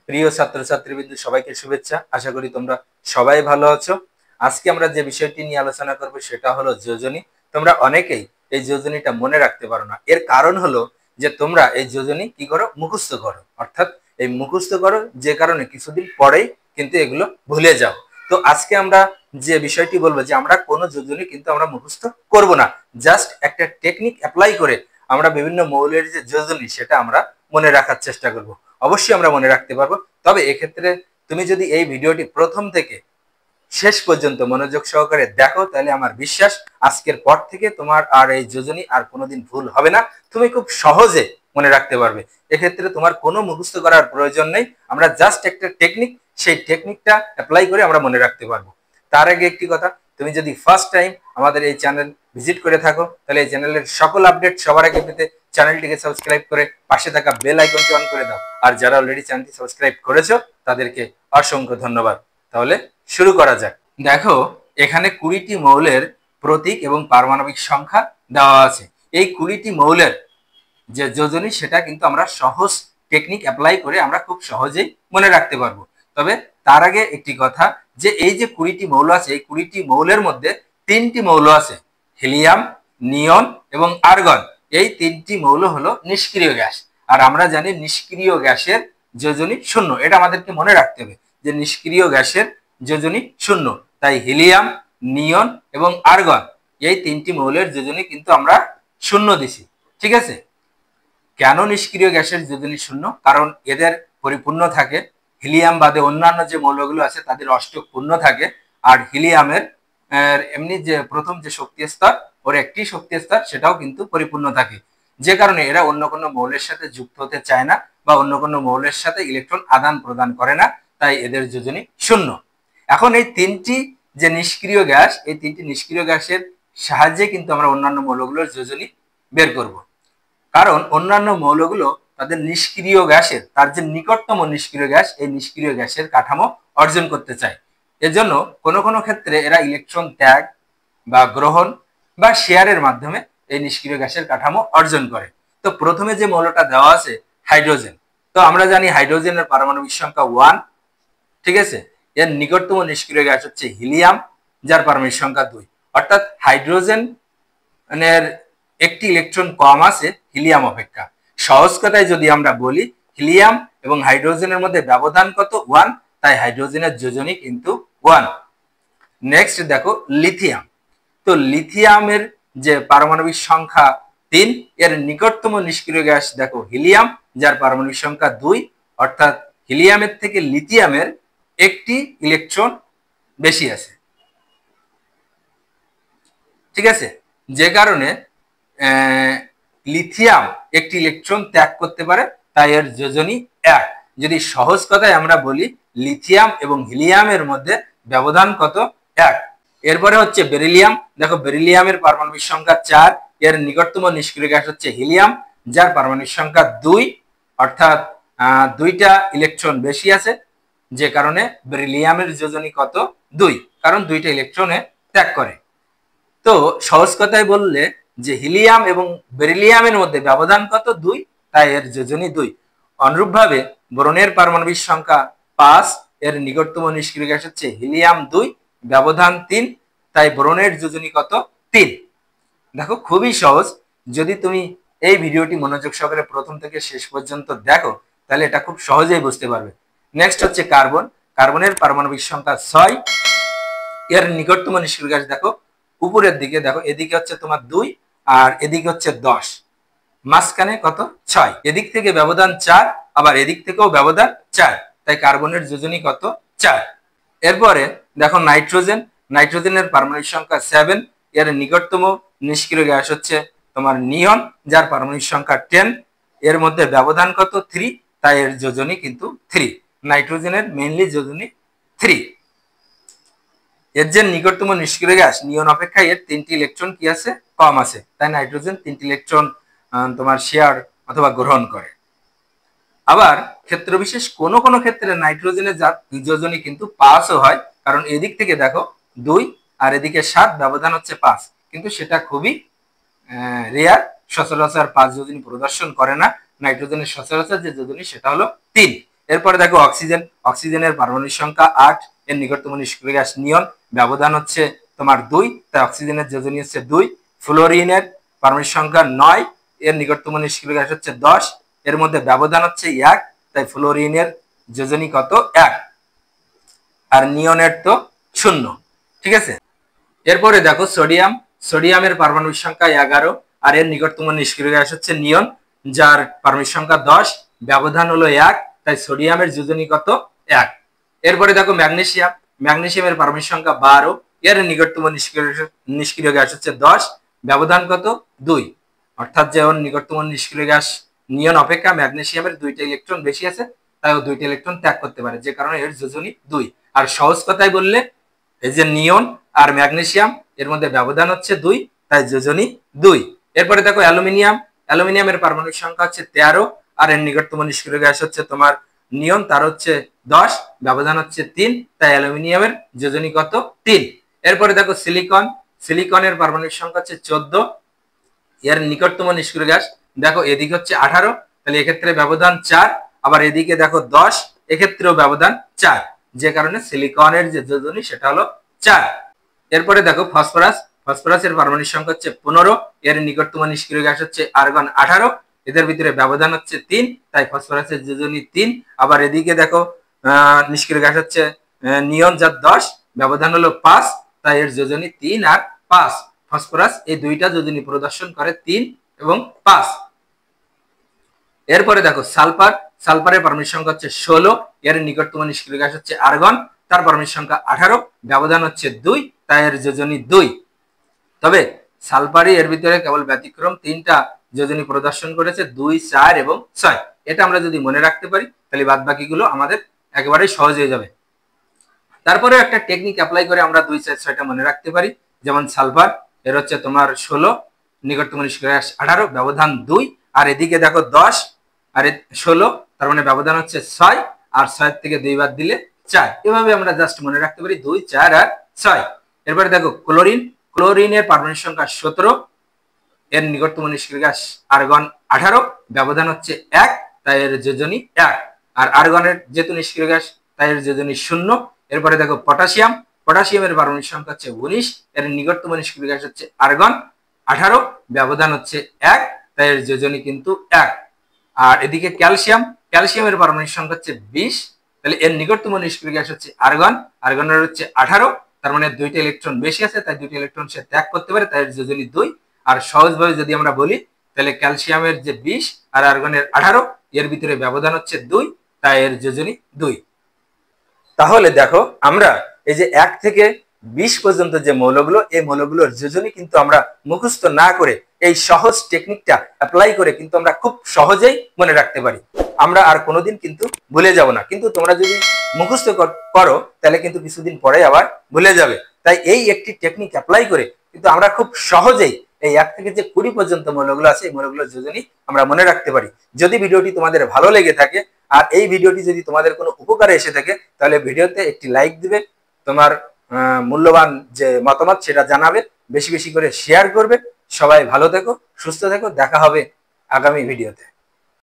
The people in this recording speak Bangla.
প্রিয় ছাত্রছাত্রীবৃন্দ, সবাইকে শুভেচ্ছা। আশা করি তোমরা সবাই ভালো আছো। আজকে আমরা যে বিষয়টি নিয়ে আলোচনা করব সেটা হলো যোজনী। তোমরা অনেকেই এই যোজনীটা মনে রাখতে পারো না। এর কারণ হলো যে তোমরা এই যোজনী কি করো, মুখস্থ করো। অর্থাৎ এই মুখস্থ করো যে কারণে কিছুদিন পরেই কিন্তু এগুলো ভুলে যাও। তো আজকে আমরা যে বিষয়টি বলবো যে আমরা কোনো যোজনী কিন্তু আমরা মুখস্থ করব না, জাস্ট একটা টেকনিক অ্যাপ্লাই করে আমরা বিভিন্ন মৌলের যে যোজনী সেটা আমরা মনে রাখার চেষ্টা করব। অবশ্যই আমরা মনে রাখতে পারবো। তবে এক্ষেত্রে তুমি যদি এই ভিডিওটি প্রথম থেকে শেষ পর্যন্ত মনোযোগ সহকারে দেখো, তাহলে আমার বিশ্বাস আজকের পর থেকে তোমার আর এই যোজনী আর কোনোদিন ভুল হবে না। তুমি খুব সহজে মনে রাখতে পারবে। এক্ষেত্রে তোমার কোনো মুখস্থ করার প্রয়োজন নেই। আমরা জাস্ট একটা টেকনিক, সেই টেকনিকটা অ্যাপ্লাই করে আমরা মনে রাখতে পারবো। তার আগে একটি কথা, তুমি যদি ফার্স্ট টাইম আমাদের এই চ্যানেল ভিজিট করে থাকো, তাহলে এই চ্যানেলের সকল আপডেট সবার আগে পেতে চ্যানেলটিকে সাবস্ক্রাইব করে পাশে থাকা বেল আইকনটি অন করে দাও। আর যারা অলরেডি চ্যানেলটি সাবস্ক্রাইব করেছো তাদেরকে অসংখ্য ধন্যবাদ। তাহলে শুরু করা যাক। দেখো, এখানে 20টি মৌলের প্রতীক এবং পারমাণবিক সংখ্যা দেওয়া আছে। এই 20টি মৌলের যে যোজনী সেটা কিন্তু আমরা সহজ টেকনিক অ্যাপ্লাই করে আমরা খুব সহজেই মনে রাখতে পারবো। তবে তার আগে একটি কথা, যে এই যে 20টি মৌল আছে, এই 20টি মৌলের মধ্যে 3টি মৌল আছে, হিলিয়াম, নিয়ন এবং আর্গন। এই 3টি মৌল হলো নিষ্ক্রিয় গ্যাস। আর আমরা জানি নিষ্ক্রিয় গ্যাসের যোজনী শূন্য। এটা আমাদেরকে মনে রাখতে হবে যে নিষ্ক্রিয় গ্যাসের যোজনী শূন্য। তাই হিলিয়াম, নিয়ন এবং আর্গন এই 3টি মৌলের যোজনী কিন্তু আমরা শূন্য দিছি। ঠিক আছে? কেন নিষ্ক্রিয় গ্যাসের যোজনী শূন্য? কারণ এদের পরিপূর্ণ থাকে। হিলিয়াম বাদে অন্যান্য যে মৌলগুলো আছে তাদের অষ্টক পূর্ণ থাকে। আর হিলিয়ামের এমনি যে প্রথম যে শক্তি স্তর, ওর একটি শক্তি স্তর, সেটাও কিন্তু পরিপূর্ণ থাকে। যে কারণে এরা অন্য কোনো মৌলের সাথে যুক্ত হতে চায় না বা অন্য কোনো মৌলের সাথে ইলেকট্রন আদান প্রদান করে না। তাই এদের যোজনী শূন্য। এখন এই 3টি যে নিষ্ক্রিয় গ্যাস, এই 3টি নিষ্ক্রিয় গ্যাসের সাহায্যে কিন্তু আমরা অন্যান্য মৌলগুলোর যোজনী বের করব। কারণ অন্যান্য মৌলগুলো তাদের নিষ্ক্রিয় গ্যাসের, তার যে নিকটতম নিষ্ক্রিয় গ্যাস, এই নিষ্ক্রিয় গ্যাসের কাঠামো অর্জন করতে চায়। এজন্য কোনো কোনো ক্ষেত্রে এরা ইলেকট্রন ত্যাগ বা গ্রহণ বা শেয়ারের মাধ্যমে এই নিষ্ক্রিয় গ্যাসের কাঠামো অর্জন করে। তো প্রথমে যে মৌলটা দেওয়া আছে হাইড্রোজেন। তো আমরা জানি হাইড্রোজেনের পারমাণবিক সংখ্যা 1। ঠিক আছে? এর নিকটতম নিষ্ক্রিয় গ্যাস হচ্ছে হিলিয়াম, যার পারমাণবিক সংখ্যা 2। অর্থাৎ হাইড্রোজেন এর একটি ইলেকট্রন কম আছে হিলিয়াম অপেক্ষা। সহজ কথায় যদি আমরা বলি, হিলিয়াম এবং হাইড্রোজেনের মধ্যে ব্যবধান কত? 1। তাই হাইড্রোজেনের যোজনী কিন্তু 1। নেক্সট দেখো লিথিয়াম। তো লিথিয়ামের যে পারমাণবিক সংখ্যা 3, এর নিকটতম নিষ্ক্রিয় গ্যাস দেখো হিলিয়াম, যার পারমাণবিক সংখ্যা 2। অর্থাৎ হিলিয়ামের থেকে লিথিয়ামের একটি ইলেকট্রন বেশি আছে। ঠিক আছে? যে কারণে লিথিয়াম একটি ইলেকট্রন ত্যাগ করতে পারে, তাই এর যোজনী 1। যদি সহজ কথায় আমরা বলি, লিথিয়াম এবং হিলিয়ামের মধ্যে ব্যবধান কত? 1। এরপরে হচ্ছে বেরিলিয়াম। দেখো, বেরিলিয়ামের পারমাণবিক সংখ্যা 4। এর নিকটতম নিষ্ক্রিয় গ্যাস হচ্ছে হিলিয়াম, যার পারমাণবিক সংখ্যা 2। অর্থাৎ 2টা ইলেকট্রন বেশি আছে, যে কারণে বেরিলিয়ামের যোজনী কত? 2। কারণ 2টা ইলেকট্রনে ত্যাগ করে। তো সহজ কথায় বললে যে হিলিয়াম এবং বেরিলিয়ামের মধ্যে ব্যবধান কত? 2। তাই এর যোজনী 2। অনুরূপভাবে বোরনের পারমাণবিক সংখ্যা 5। এর নিকটতম নিষ্ক্রিয় গ্যাস হচ্ছে হিলিয়াম 2, ব্যবধান 3। তাই বোরনের যোজনী কত? 3। দেখো, খুবই সহজ। যদি তুমি এই ভিডিওটি মনোযোগ সহকারে প্রথম থেকে শেষ পর্যন্ত দেখো, তাহলে এটা খুব সহজেই বুঝতে পারবে। নেক্সট হচ্ছে কার্বন। কার্বনের পারমাণবিক সংখ্যা 6। এর নিকটতম নিষ্ক্রিয় গ্যাস দেখো উপরের দিকে, দেখো এদিকে হচ্ছে তোমার 2 আর এদিকে হচ্ছে 10, মাঝখানে কত? 6। এদিক থেকে ব্যবধান 4, আবার এদিক থেকেও ব্যবধান 4। তাই কার্বনের যোজনী কত? 4। এরপরে দেখো নাইট্রোজেন। নাইট্রোজেনের পারমাণবিক সংখ্যা 7। এর নিকটতম নিষ্ক্রিয় গ্যাস হচ্ছে তোমার নিয়ন, যার পারমাণবিক সংখ্যা 10। এর মধ্যে ব্যবধান কত? 3। তাই এর যোজনী কিন্তু 3। নাইট্রোজেনের মেইনলি যোজনী 3। এর যে নিকটতম নিষ্ক্রিয় গ্যাস নিয়ন অপেক্ষা এর 3টি ইলেকট্রন কি আছে? কম আছে। তাই নাইট্রোজেন 3টি ইলেকট্রন তোমার শেয়ার অথবা গ্রহণ করে। আবার ক্ষেত্র বিশেষ কোনো কোনো ক্ষেত্রে নাইট্রোজেনের যোজনী কিন্তু 5ও হয়। কারণ এদিক থেকে দেখো 2 আর এদিকে 7, ব্যবধান হচ্ছে 5। কিন্তু সেটা খুবই রেয়ার। সচরাচর 5 যোজনী প্রদর্শন করে না। নাইট্রোজেনের সচরাচর যে যোজনী সেটা হলো 3। এরপরে দেখো অক্সিজেন, অক্সিজেনের পারমাণবিক সংখ্যা 8, এর নিকটতম নিষ্ক্রিয় গ্যাস নিয়ন, ব্যবধান হচ্ছে তোমার 2, তাই অক্সিজেনের যোজনী হচ্ছে 2। ফ্লোরিনের পারমাণবিক সংখ্যা 9, এর নিকটতম নিষ্ক্রিয় গ্যাস হচ্ছে 10, এর মধ্যে ব্যবধান হচ্ছে 1, তাই ফ্লোরিনের যোজনী কত? 1। আর নিয়নের তো 0। ঠিক আছে। এরপরে দেখো সোডিয়াম, সোডিয়ামের পারমাণবিক সংখ্যা 11, আর এর নিকটতম নিষ্ক্রিয় গ্যাস হচ্ছে নিয়ন, যার পারমাণবিক সংখ্যা 10, ব্যবধান হলো 1, তাই সোডিয়ামের যোজনী কত? 1। এরপরে দেখো ম্যাগনেসিয়াম, ম্যাগনেসিয়ামের পারমাণবিক সংখ্যা 12, এর নিকটতম নিষ্ক্রিয় গ্যাস হচ্ছে 10, ব্যবধান কত? 2। অর্থাৎ যে ওর নিকটতম নিষ্ক্রিয় গ্যাস নিয়ন অপেক্ষা ম্যাগনেসিয়ামের 2টা ইলেকট্রন বেশি আছে, তাই ও 2টা ইলেকট্রন ত্যাগ করতে পারে, যে কারণে এর যোজনী 2। আর সহজ কথায় বললে এই যে নিয়ন আর ম্যাগনেসিয়াম এর মধ্যে ব্যবধান হচ্ছে 2, তাই যোজনী 2। এরপরে দেখো অ্যালুমিনিয়াম, অ্যালুমিনিয়ামের পারমাণবিক সংখ্যা হচ্ছে 13, আর এর নিকটতম নিষ্ক্রিয় গ্যাস হচ্ছে তোমার নিয়ন, তার হচ্ছে 10, ব্যবধান হচ্ছে 3, তাই অ্যালুমিনিয়ামের যোজনী কত? 3। এরপরে দেখো সিলিকন, সিলিকনের পারমাণবিক সংখ্যা হচ্ছে 14, এর নিকটতম নিষ্ক্রিয় গ্যাস দেখো এদিকে হচ্ছে 18, তাহলে এক্ষেত্রে ব্যবধান 4, আবার এদিকে দেখো 10, এক্ষেত্রেও ব্যবধান 4, যে কারণে সিলিকনের যে যোজনী সেটা হলো 4। এরপরে দেখো ফসফরাস, ফসফরাসের পারমাণবিক সংখ্যা হচ্ছে 15, এর নিকটতম নিষ্ক্রিয় গ্যাস হচ্ছে আর্গন 18, এদের ভিতরে ব্যবধান হচ্ছে 3, তাই ফসফরাসের যোজনী 3। আবার এদিকে দেখো নিষ্ক্রিয় গ্যাস হচ্ছে নিয়ন, যার 10, ব্যবধান হলো 5, তাই এর যোজনী 3 আর 5। ফসফরাস এই দুইটা যোজনী প্রদর্শন করে 3 এবং 5। এরপরে দেখো সালফার, সালফারের পারমাণবিক সংখ্যা হচ্ছে 16, এর নিকটতম নিষ্ক্রিয় গ্যাস হচ্ছে আর্গন, তার পারমাণবিক সংখ্যা 18, ব্যবধান হচ্ছে 2, তাই এর যোজনী 2। তবে সালফারই এর ভিতরে কেবল ব্যতিক্রম 3টা যোজনী প্রদর্শন করেছে, 2, 4 এবং 6। এটা আমরা যদি মনে রাখতে পারি তাহলে বাদ বাকিগুলো আমাদের একেবারেই সহজ হয়ে যাবে। তারপরে একটা টেকনিক অ্যাপ্লাই করে আমরা 2, 4, 6টা মনে রাখতে পারি। যেমন সালফার এর হচ্ছে তোমার 16, নিকটতম নিষ্ক্রিয় গ্যাস 18, ব্যবধান 2, আর এদিকে দেখো 10 আর 16, তার মানে ব্যবধান হচ্ছে 6, আর 6 থেকে 2 বাদ দিলে 4। এভাবে আমরা জাস্ট মনে রাখতে পারি 2, 4 আর 6। এরপরে দেখো ক্লোরিন, ক্লোরিনের পারমাণবিক সংখ্যা 17, এর নিকটতম নিষ্ক্রিয় গ্যাস আর্গন 18, ব্যবধান হচ্ছে 1, তাই এর যোজনী 1। আর আর্গনের যেহেতু নিষ্ক্রিয় গ্যাস তাই এর যোজনী 0। এরপরে দেখো পটাশিয়াম, পটাশিয়ামের পারমাণবিক সংখ্যা হচ্ছে 19, এর নিকটতম নিষ্ক্রিয় গ্যাস হচ্ছে আর্গন 18, ব্যবধান হচ্ছে 1, তাই এর যোজনী কিন্তু 1। আর এদিকে ক্যালসিয়াম, ক্যালসিয়ামের পারমাণবিক সংখ্যা হচ্ছে 20, তাহলে এর নিকটতম নিষ্ক্রিয় গ্যাস হচ্ছে আর্গন, আর্গনের হচ্ছে 18, তার মানে 2টা ইলেকট্রন বেশি আছে, তাই 2টা ইলেকট্রন সে ত্যাগ করতে পারে, তাই এর যোজনী 2। আর সহজভাবে যদি আমরা বলি তাহলে ক্যালসিয়ামের যে 20 আর আর্গনের 18, এর ভিতরে ব্যবধান হচ্ছে 2, তাই এর যোজনী 2। তাহলে দেখো আমরা এই যে 1 থেকে 20 পর্যন্ত যে মৌলগুলো, এই মৌলগুলোর যোজনী কিন্তু আমরা মুখস্থ না করে এই সহজ টেকনিকটা অ্যাপ্লাই করে কিন্তু আমরা খুব সহজেই মনে রাখতে পারি। আমরা আর কোনোদিন কিন্তু ভুলে যাব না। কিন্তু তোমরা যদি মুখস্থ করো তাহলে কিন্তু কিছুদিন পরে আবার ভুলে যাবে। তাই এই একটি টেকনিক অ্যাপ্লাই করে কিন্তু আমরা খুব সহজেই এই 1 থেকে যে 20 পর্যন্ত মৌলগুলো আছে এই মৌলগুলোর যোজনী আমরা মনে রাখতে পারি। যদি ভিডিওটি তোমাদের ভালো লেগে থাকে আর এই ভিডিওটি যদি তোমাদের কোনো উপকারে এসে থাকে তাহলে ভিডিওতে একটি লাইক দিবে, তোমার মূল্যবান যে মতামত সেটা জানাবে, বেশি বেশি করে শেয়ার করবে। সবাই ভালো থেকো, সুস্থ থেকো, দেখা হবে আগামী ভিডিওতে।